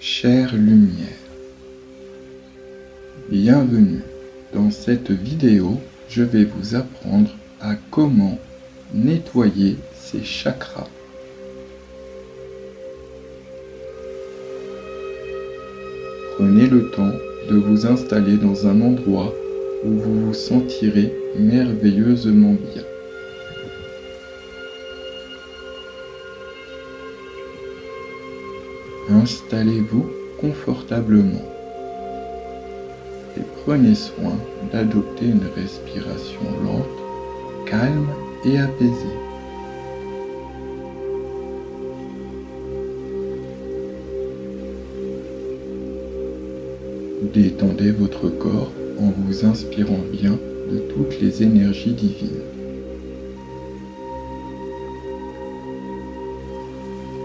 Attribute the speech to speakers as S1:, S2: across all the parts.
S1: Chère lumière, bienvenue. Dans cette vidéo, je vais vous apprendre à comment nettoyer ces chakras. Prenez le temps de vous installer dans un endroit où vous vous sentirez merveilleusement bien. Installez-vous confortablement et prenez soin d'adopter une respiration lente, calme et apaisée. Détendez votre corps en vous inspirant bien de toutes les énergies divines.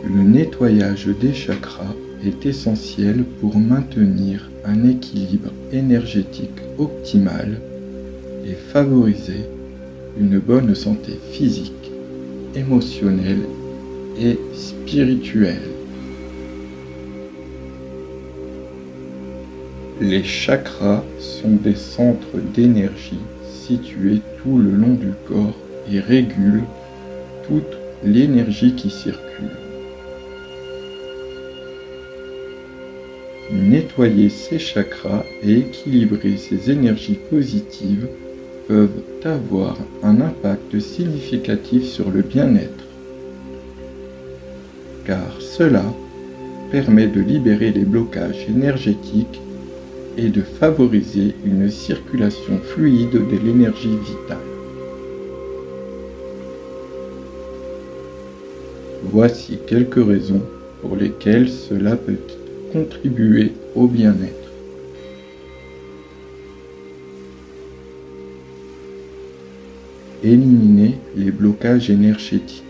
S1: Le nettoyage des chakras est essentiel pour maintenir un équilibre énergétique optimal et favoriser une bonne santé physique, émotionnelle et spirituelle. Les chakras sont des centres d'énergie situés tout le long du corps et régulent toute l'énergie qui circule. Nettoyer ces chakras et équilibrer ces énergies positives peuvent avoir un impact significatif sur le bien-être, car cela permet de libérer les blocages énergétiques et de favoriser une circulation fluide de l'énergie vitale. Voici quelques raisons pour lesquelles cela peut contribuer au bien-être. Éliminer les blocages énergétiques.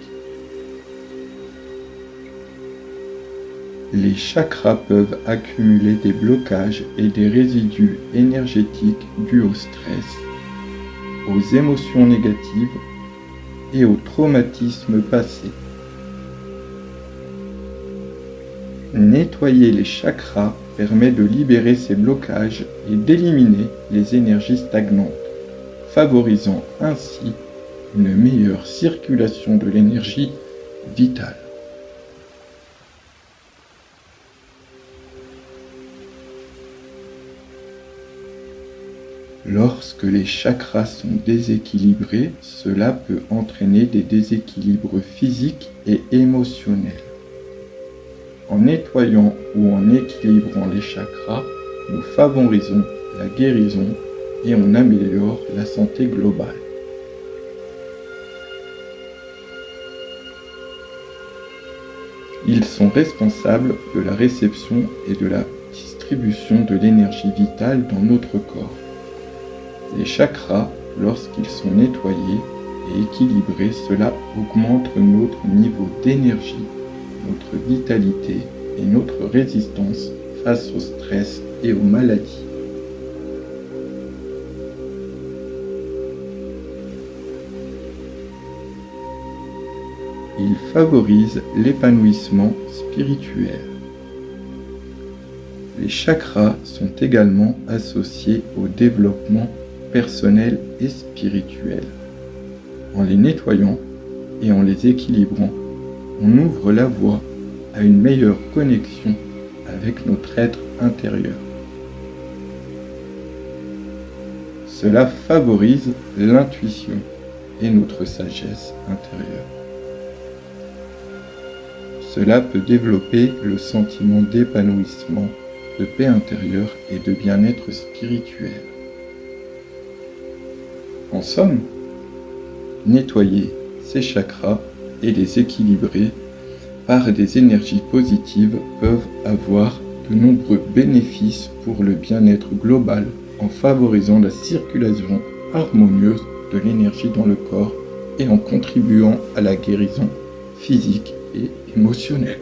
S1: Les chakras peuvent accumuler des blocages et des résidus énergétiques dus au stress, aux émotions négatives et aux traumatismes passés. Nettoyer les chakras permet de libérer ces blocages et d'éliminer les énergies stagnantes, favorisant ainsi une meilleure circulation de l'énergie vitale. Lorsque les chakras sont déséquilibrés, cela peut entraîner des déséquilibres physiques et émotionnels. En nettoyant ou en équilibrant les chakras, nous favorisons la guérison et on améliore la santé globale. Ils sont responsables de la réception et de la distribution de l'énergie vitale dans notre corps. Les chakras, lorsqu'ils sont nettoyés et équilibrés, cela augmente notre niveau d'énergie, notre vitalité et notre résistance face au stress et aux maladies. Ils favorisent l'épanouissement spirituel. Les chakras sont également associés au développement personnel et spirituel. En les nettoyant et en les équilibrant, on ouvre la voie à une meilleure connexion avec notre être intérieur. Cela favorise l'intuition et notre sagesse intérieure. Cela peut développer le sentiment d'épanouissement, de paix intérieure et de bien-être spirituel. En somme, nettoyer ces chakras et les équilibrer par des énergies positives peuvent avoir de nombreux bénéfices pour le bien-être global en favorisant la circulation harmonieuse de l'énergie dans le corps et en contribuant à la guérison physique et émotionnelle.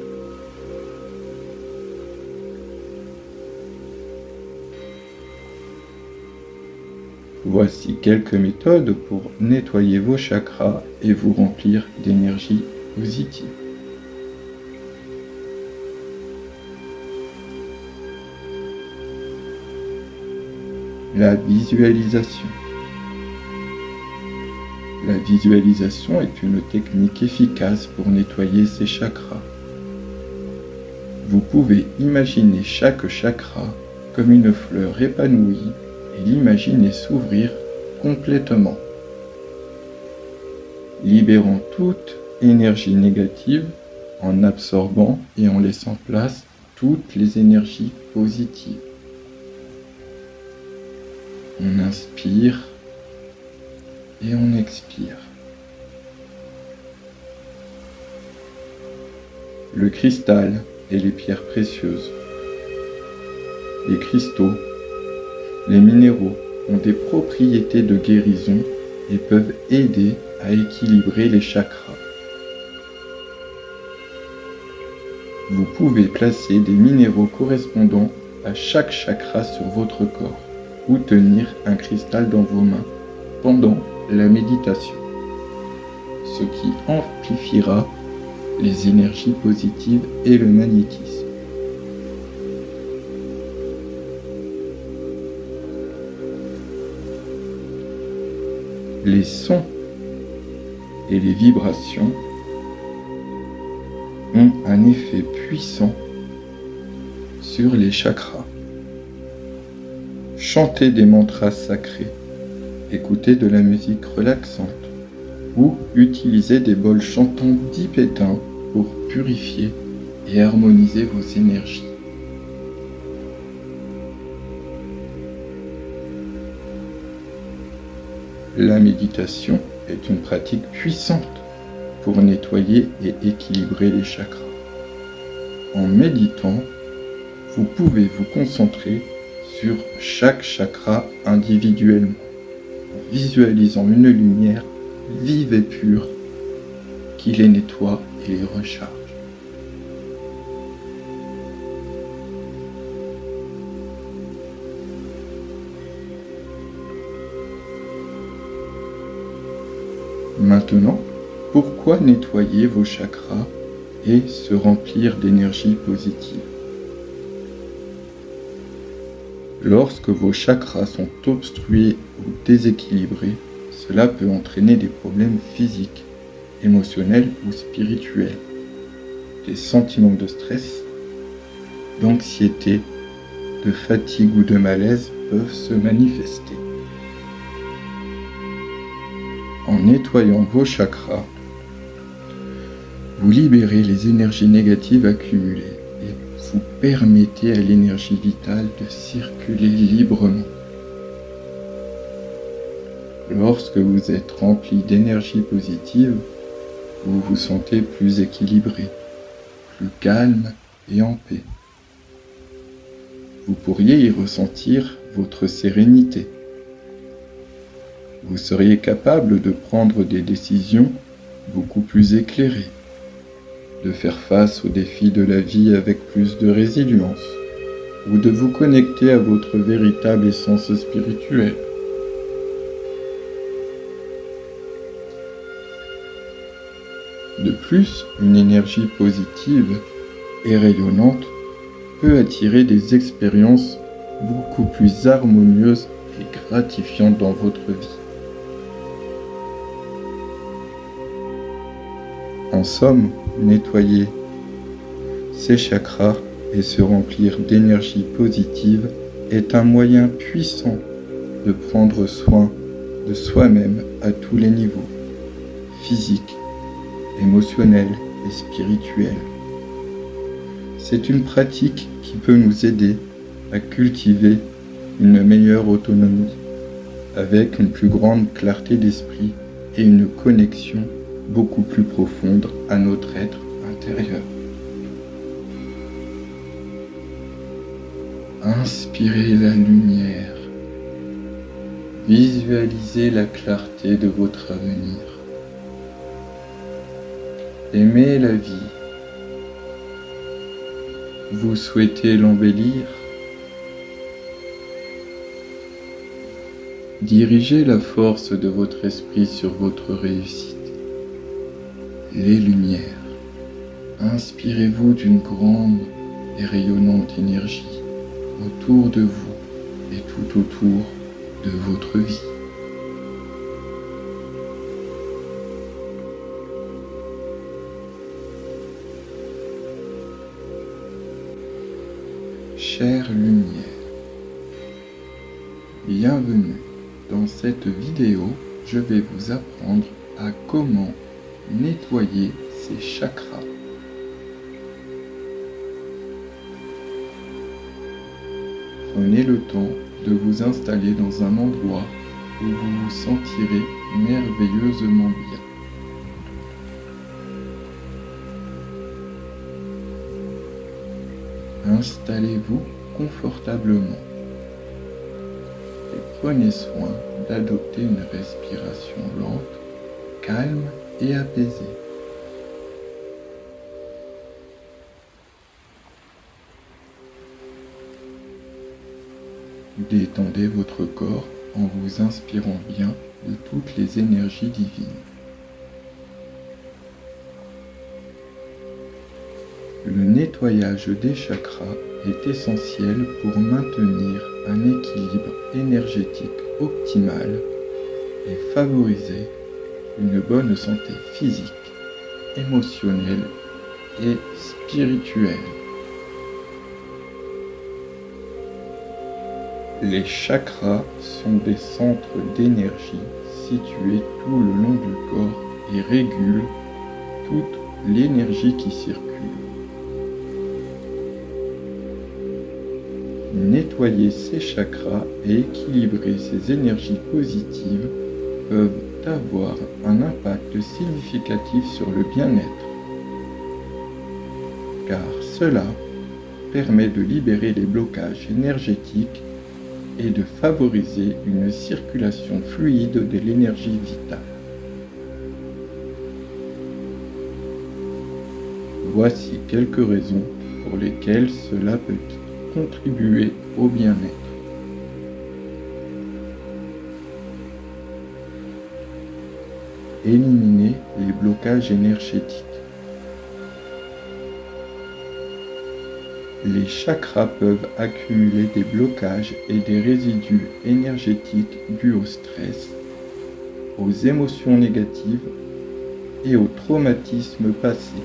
S1: Voici quelques méthodes pour nettoyer vos chakras et vous remplir d'énergie positive. La visualisation. La visualisation est une technique efficace pour nettoyer ses chakras. Vous pouvez imaginer chaque chakra comme une fleur épanouie et l'imaginer s'ouvrir complètement, libérant toute énergie négative en absorbant et en laissant place toutes les énergies positives. On inspire et on expire. Le cristal et les pierres précieuses. Les cristaux, les minéraux ont des propriétés de guérison et peuvent aider à équilibrer les chakras. Vous pouvez placer des minéraux correspondant à chaque chakra sur votre corps ou tenir un cristal dans vos mains pendant la méditation, ce qui amplifiera les énergies positives et le magnétisme. Les sons et les vibrations ont un effet puissant sur les chakras. Chantez des mantras sacrés, écoutez de la musique relaxante ou utilisez des bols chantants tibétains pour purifier et harmoniser vos énergies. La méditation est une pratique puissante pour nettoyer et équilibrer les chakras. En méditant, vous pouvez vous concentrer sur chaque chakra individuellement, en visualisant une lumière vive et pure qui les nettoie et les recharge. Maintenant, pourquoi nettoyer vos chakras et se remplir d'énergie positive? Lorsque vos chakras sont obstrués ou déséquilibrés, cela peut entraîner des problèmes physiques, émotionnels ou spirituels. Des sentiments de stress, d'anxiété, de fatigue ou de malaise peuvent se manifester. En nettoyant vos chakras, vous libérez les énergies négatives accumulées et vous permettez à l'énergie vitale de circuler librement. Lorsque vous êtes rempli d'énergie positive, vous vous sentez plus équilibré, plus calme et en paix. Vous pourriez y ressentir votre sérénité. Vous seriez capable de prendre des décisions beaucoup plus éclairées, de faire face aux défis de la vie avec plus de résilience, ou de vous connecter à votre véritable essence spirituelle. De plus, une énergie positive et rayonnante peut attirer des expériences beaucoup plus harmonieuses et gratifiantes dans votre vie. En somme, nettoyer ses chakras et se remplir d'énergie positive est un moyen puissant de prendre soin de soi-même à tous les niveaux, physique, émotionnel et spirituel. C'est une pratique qui peut nous aider à cultiver une meilleure autonomie, avec une plus grande clarté d'esprit et une connexion beaucoup plus profonde à notre être intérieur. Inspirez la lumière. Visualisez la clarté de votre avenir. Aimez la vie. Vous souhaitez l'embellir. Dirigez la force de votre esprit sur votre réussite. Les lumières. Inspirez-vous d'une grande et rayonnante énergie autour de vous et tout autour de votre vie. Chère lumière, bienvenue. Dans cette vidéo, je vais vous apprendre à comment nettoyer ces chakras. Prenez le temps de vous installer dans un endroit où vous vous sentirez merveilleusement bien. Installez-vous confortablement et prenez soin d'adopter une respiration lente, calme et apaisée. Détendez votre corps en vous inspirant bien de toutes les énergies divines. Le nettoyage des chakras est essentiel pour maintenir un équilibre énergétique optimal et favoriser une bonne santé physique, émotionnelle et spirituelle. Les chakras sont des centres d'énergie situés tout le long du corps et régulent toute l'énergie qui circule. Nettoyer ces chakras et équilibrer ces énergies positives peuvent avoir un impact significatif sur le bien-être, car cela permet de libérer les blocages énergétiques et de favoriser une circulation fluide de l'énergie vitale. Voici quelques raisons pour lesquelles cela peut contribuer au bien-être. Éliminer les blocages énergétiques. Les chakras peuvent accumuler des blocages et des résidus énergétiques dus au stress, aux émotions négatives et aux traumatismes passés.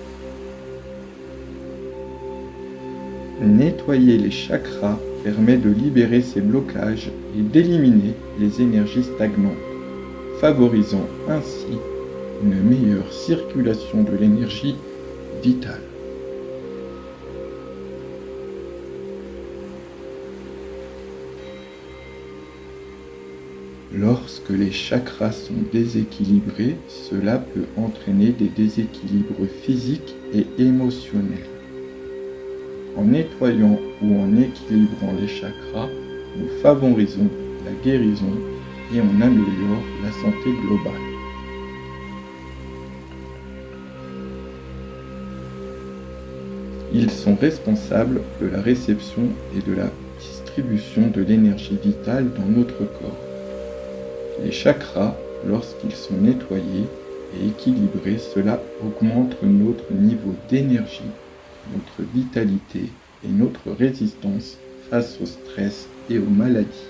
S1: Nettoyer les chakras permet de libérer ces blocages et d'éliminer les énergies stagnantes, favorisant ainsi une meilleure circulation de l'énergie vitale. Lorsque les chakras sont déséquilibrés, cela peut entraîner des déséquilibres physiques et émotionnels. En nettoyant ou en équilibrant les chakras, nous favorisons la guérison et on améliore la santé globale. Ils sont responsables de la réception et de la distribution de l'énergie vitale dans notre corps. Les chakras, lorsqu'ils sont nettoyés et équilibrés, cela augmente notre niveau d'énergie, notre vitalité et notre résistance face au stress et aux maladies.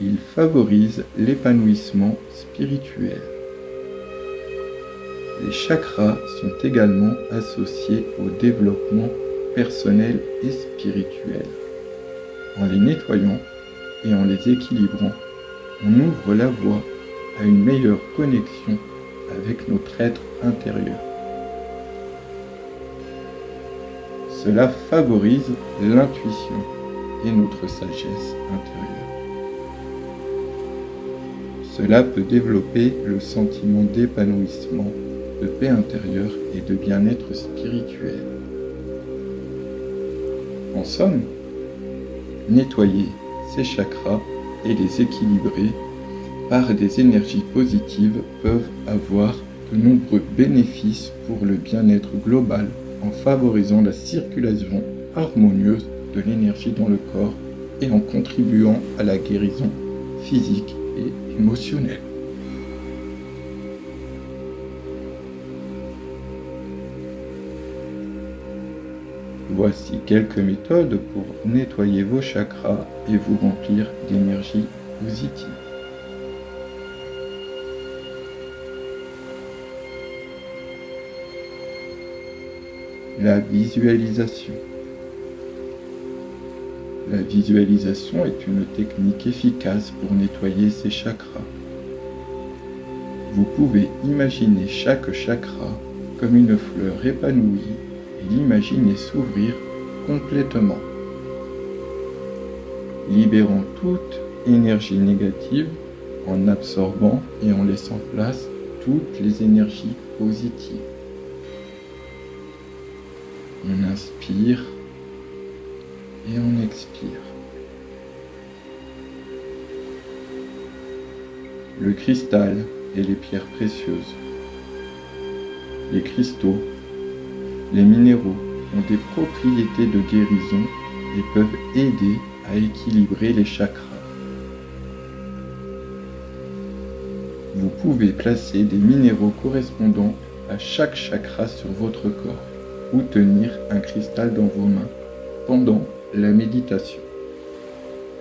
S1: Il favorise l'épanouissement spirituel. Les chakras sont également associés au développement personnel et spirituel. En les nettoyant et en les équilibrant, on ouvre la voie à une meilleure connexion avec notre être intérieur. Cela favorise l'intuition et notre sagesse intérieure. Cela peut développer le sentiment d'épanouissement, de paix intérieure et de bien-être spirituel. En somme, nettoyer ces chakras et les équilibrer par des énergies positives peuvent avoir de nombreux bénéfices pour le bien-être global en favorisant la circulation harmonieuse de l'énergie dans le corps et en contribuant à la guérison physique et émotionnelle. Voici quelques méthodes pour nettoyer vos chakras et vous remplir d'énergie positive. La visualisation. La visualisation est une technique efficace pour nettoyer ces chakras. Vous pouvez imaginer chaque chakra comme une fleur épanouie et l'imaginer s'ouvrir complètement, libérant toute énergie négative en absorbant et en laissant place toutes les énergies positives. On inspire et on expire. Le cristal et les pierres précieuses. Les cristaux, les minéraux ont des propriétés de guérison et peuvent aider à équilibrer les chakras. Vous pouvez placer des minéraux correspondant à chaque chakra sur votre corps ou tenir un cristal dans vos mains pendant la méditation,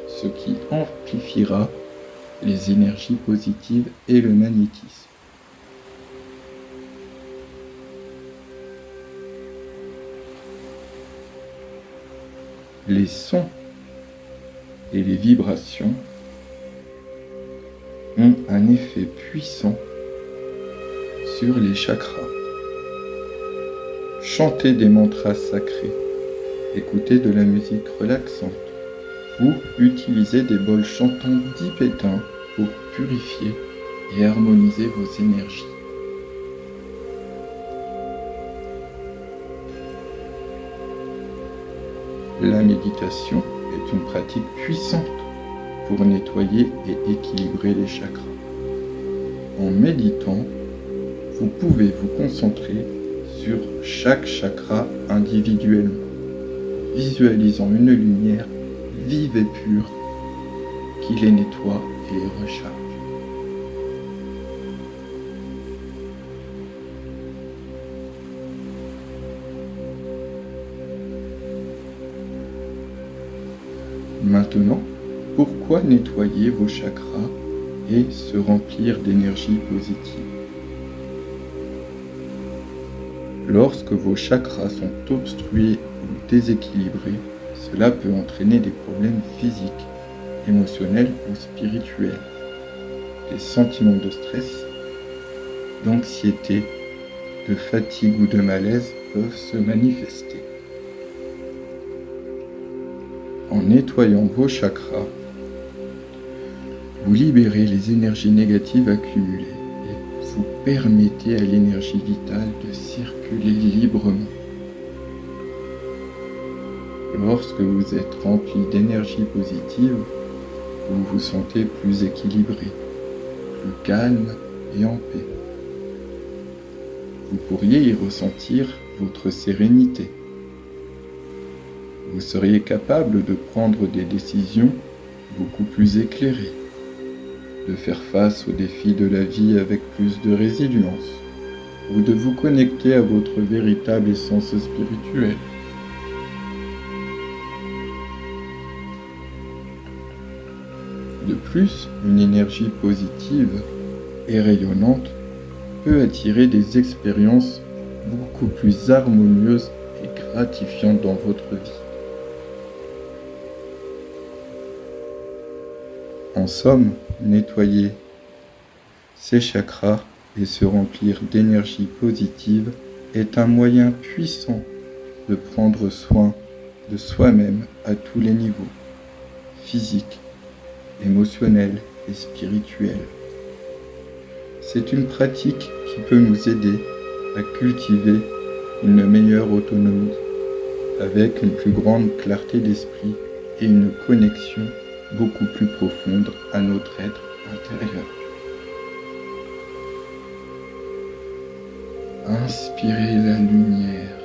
S1: ce qui amplifiera les énergies positives et le magnétisme. Les sons et les vibrations ont un effet puissant sur les chakras. Chantez des mantras sacrés, écoutez de la musique relaxante ou utilisez des bols chantants tibétains pour purifier et harmoniser vos énergies. La méditation est une pratique puissante pour nettoyer et équilibrer les chakras. En méditant, vous pouvez vous concentrer sur chaque chakra individuellement, visualisant une lumière vive et pure qui les nettoie et les recharge. Maintenant, pourquoi nettoyer vos chakras et se remplir d'énergie positive? Lorsque vos chakras sont obstrués ou déséquilibrés, cela peut entraîner des problèmes physiques, émotionnels ou spirituels. Des sentiments de stress, d'anxiété, de fatigue ou de malaise peuvent se manifester. En nettoyant vos chakras, vous libérez les énergies négatives accumulées et vous permettez à l'énergie vitale de circuler librement. Lorsque vous êtes rempli d'énergie positive, vous vous sentez plus équilibré, plus calme et en paix. Vous pourriez y ressentir votre sérénité. Vous seriez capable de prendre des décisions beaucoup plus éclairées, de faire face aux défis de la vie avec plus de résilience, ou de vous connecter à votre véritable essence spirituelle. De plus, une énergie positive et rayonnante peut attirer des expériences beaucoup plus harmonieuses et gratifiantes dans votre vie. En somme, nettoyer ses chakras et se remplir d'énergie positive est un moyen puissant de prendre soin de soi-même à tous les niveaux, physique, émotionnel et spirituel. C'est une pratique qui peut nous aider à cultiver une meilleure autonomie, avec une plus grande clarté d'esprit et une connexion beaucoup plus profonde à notre être intérieur. Inspirez la lumière.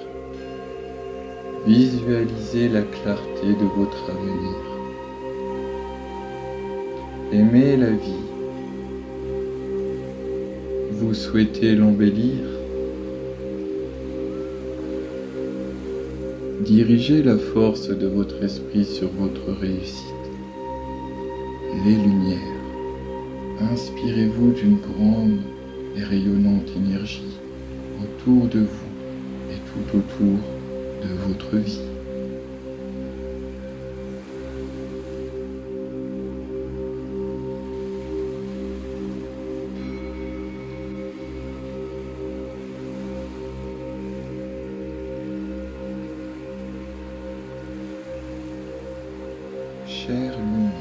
S1: Visualisez la clarté de votre avenir. Aimez la vie. Vous souhaitez l'embellir. Dirigez la force de votre esprit sur votre réussite. Les lumières. Inspirez-vous d'une grande et rayonnante énergie autour de vous et tout autour de votre vie. Chère lumière,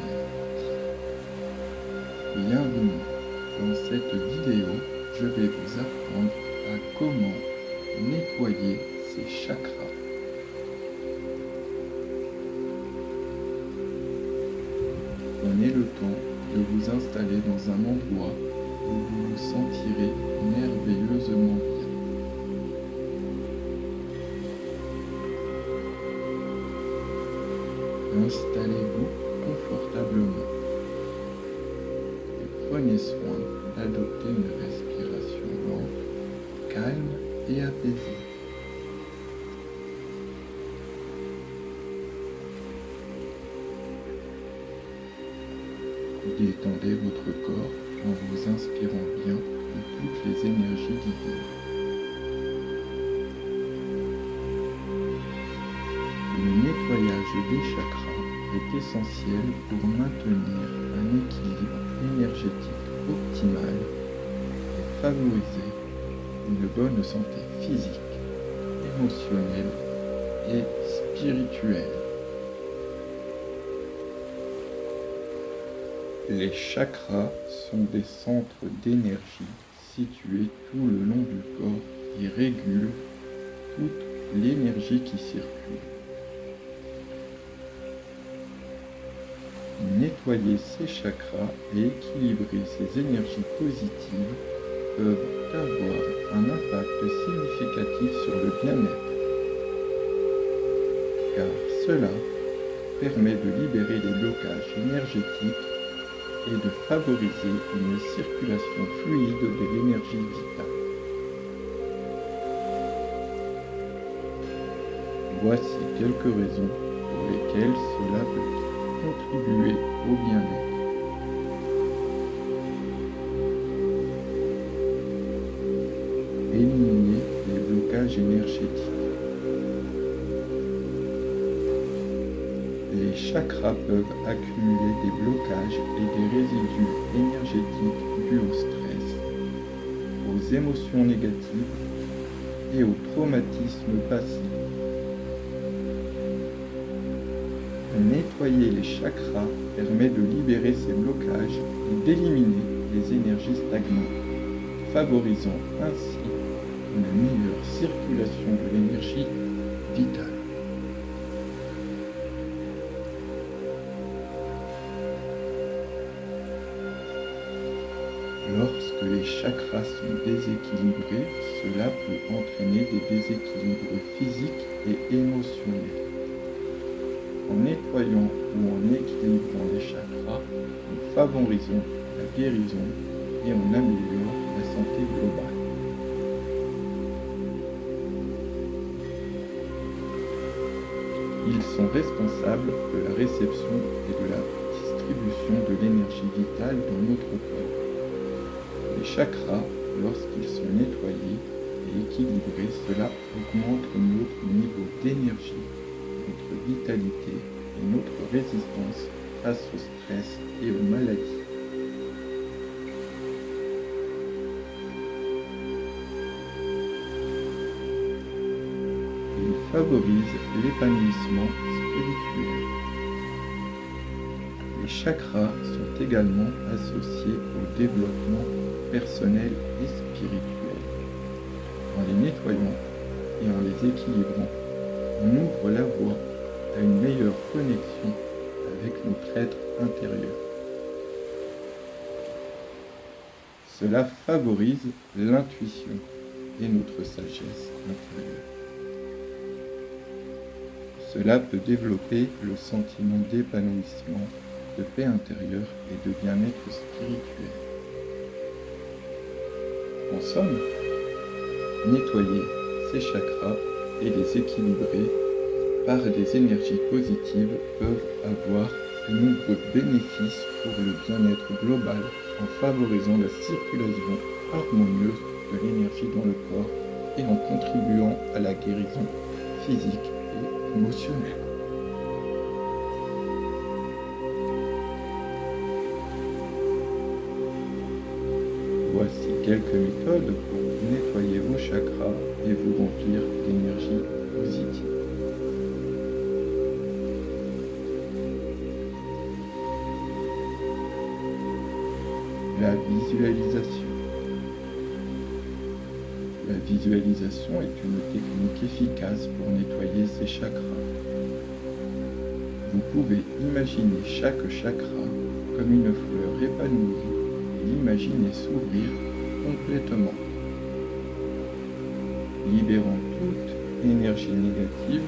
S1: bienvenue. Dans cette vidéo, je vais vous apprendre à comment nettoyer ces chakras. Prenez le temps de vous installer dans un endroit où vous vous sentirez merveilleusement bien. Installez-vous confortablement et prenez soin d'adopter une respiration lente, calme et apaisée. Détendez votre corps en vous inspirant bien de toutes les énergies divines. Le nettoyage des chakras est essentiel pour maintenir un équilibre énergétique optimal et favoriser une bonne santé physique, émotionnelle et spirituelle. Les chakras sont des centres d'énergie situés tout le long du corps qui régulent toute l'énergie qui circule. Nettoyer ces chakras et équilibrer ces énergies positives peuvent avoir un impact significatif sur le bien-être, car cela permet de libérer les blocages énergétiques et de favoriser une circulation fluide de l'énergie vitale. Voici quelques raisons pour lesquelles cela peut contribuer au bien-être. Éliminer les blocages énergétiques. Les chakras peuvent accumuler des blocages et des résidus énergétiques dus au stress, aux émotions négatives et au traumatisme passé. Nettoyer les chakras permet de libérer ces blocages et d'éliminer les énergies stagnantes, favorisant ainsi une meilleure circulation de l'énergie vitale. Lorsque les chakras sont déséquilibrés, cela peut entraîner des déséquilibres physiques et émotionnels. En nettoyant ou en équilibrant les chakras, nous favorisons la guérison et on améliore la santé globale. Ils sont responsables de la réception et de la distribution de l'énergie vitale dans notre corps. Les chakras, lorsqu'ils sont nettoyés et équilibrés, cela augmente notre niveau d'énergie, notre vitalité et notre résistance face au stress et aux maladies. Ils favorisent l'épanouissement spirituel. Les chakras sont également associés au développement personnel et spirituel. En les nettoyant et en les équilibrant, on ouvre la voie à une meilleure connexion avec notre être intérieur. Cela favorise l'intuition et notre sagesse intérieure. Cela peut développer le sentiment d'épanouissement, de paix intérieure et de bien-être spirituel. En somme, nettoyer ces chakras et les équilibrer par des énergies positives peuvent avoir de nombreux bénéfices pour le bien-être global en favorisant la circulation harmonieuse de l'énergie dans le corps et en contribuant à la guérison physique et émotionnelle. Voici quelques méthodes pour nettoyer vos chakras et vous remplir d'énergie positive. La visualisation. La visualisation est une technique efficace pour nettoyer ces chakras. Vous pouvez imaginer chaque chakra comme une fleur épanouie et l'imaginer s'ouvrir complètement, libérant toute énergie négative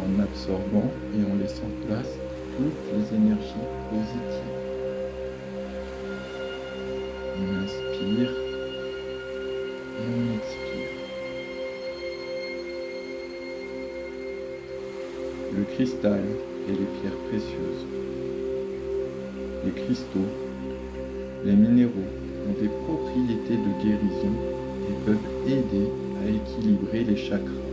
S1: en absorbant et en laissant place à toutes les énergies positives. On inspire et on expire. Le cristal et les pierres précieuses. Les cristaux, les minéraux ont des propriétés de guérison et peuvent aider à équilibrer les chakras.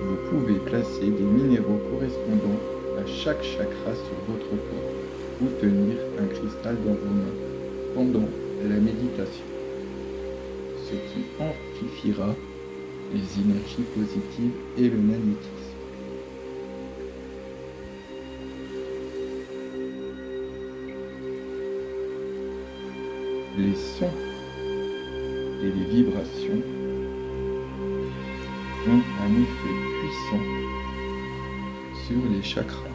S1: Vous pouvez placer des minéraux correspondant à chaque chakra sur votre corps ou tenir un cristal dans vos mains pendant la méditation, ce qui amplifiera les énergies positives et le magnétisme. Les sons et les vibrations ont un effet puissant sur les chakras.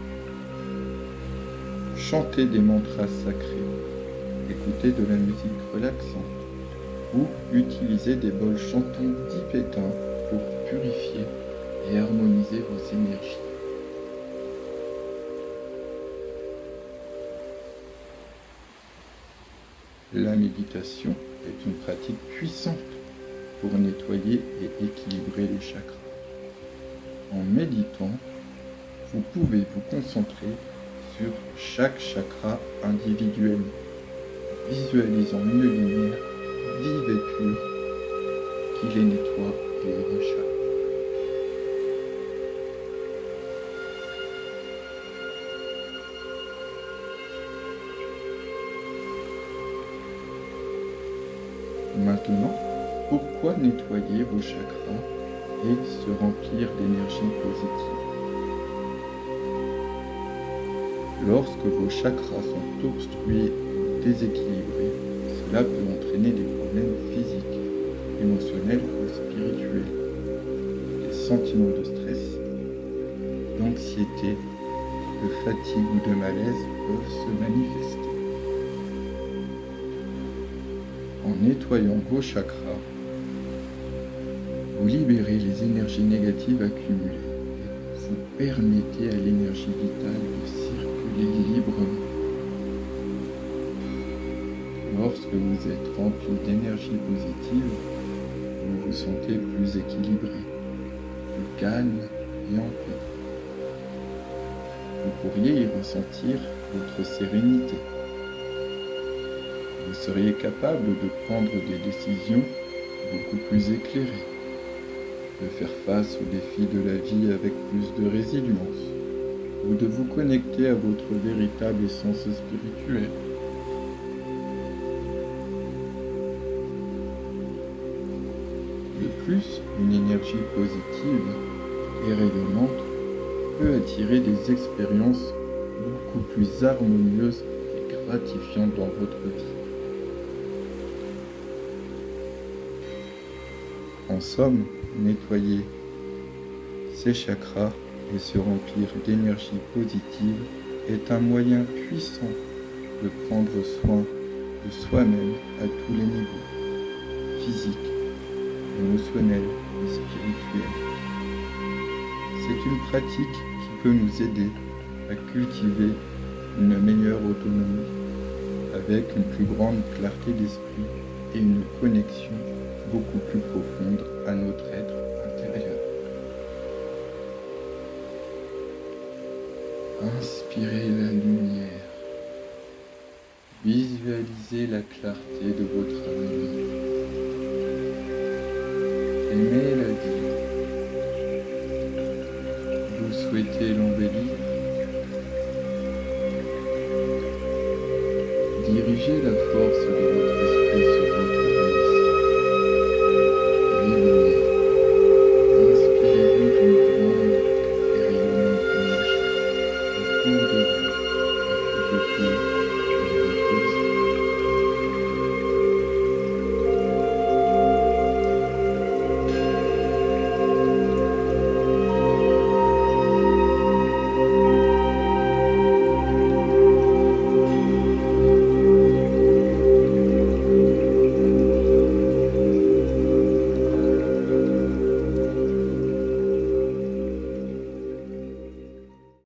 S1: Chantez des mantras sacrés, écoutez de la musique relaxante ou utilisez des bols chantants tibétains pour purifier et harmoniser vos énergies. La méditation est une pratique puissante pour nettoyer et équilibrer les chakras. En méditant, vous pouvez vous concentrer sur chaque chakra individuellement, visualisant une lumière vive et pure qui les nettoie et les recharge. Maintenant, pourquoi nettoyer vos chakras et se remplir d'énergie positive? Lorsque vos chakras sont obstrués ou déséquilibrés, cela peut entraîner des problèmes physiques, émotionnels ou spirituels. Des sentiments de stress, d'anxiété, de fatigue ou de malaise peuvent se manifester. En nettoyant vos chakras, vous libérez les énergies négatives accumulées et vous permettez à l'énergie vitale de circuler librement. Lorsque vous êtes rempli d'énergie positive, vous vous sentez plus équilibré, plus calme et en paix. Vous pourriez y ressentir votre sérénité. Vous seriez capable de prendre des décisions beaucoup plus éclairées, de faire face aux défis de la vie avec plus de résilience, ou de vous connecter à votre véritable essence spirituelle. De plus, une énergie positive et rayonnante peut attirer des expériences beaucoup plus harmonieuses et gratifiantes dans votre vie. En somme, nettoyer ses chakras et se remplir d'énergie positive est un moyen puissant de prendre soin de soi-même à tous les niveaux, physique, émotionnel et spirituel. C'est une pratique qui peut nous aider à cultiver une meilleure autonomie, avec une plus grande clarté d'esprit et une connexion beaucoup plus profonde à notre être intérieur. Inspirez la lumière. Visualisez la clarté de votre avenir. Aimez-la vie. Vous souhaitez l'embellir. Dirigez la force de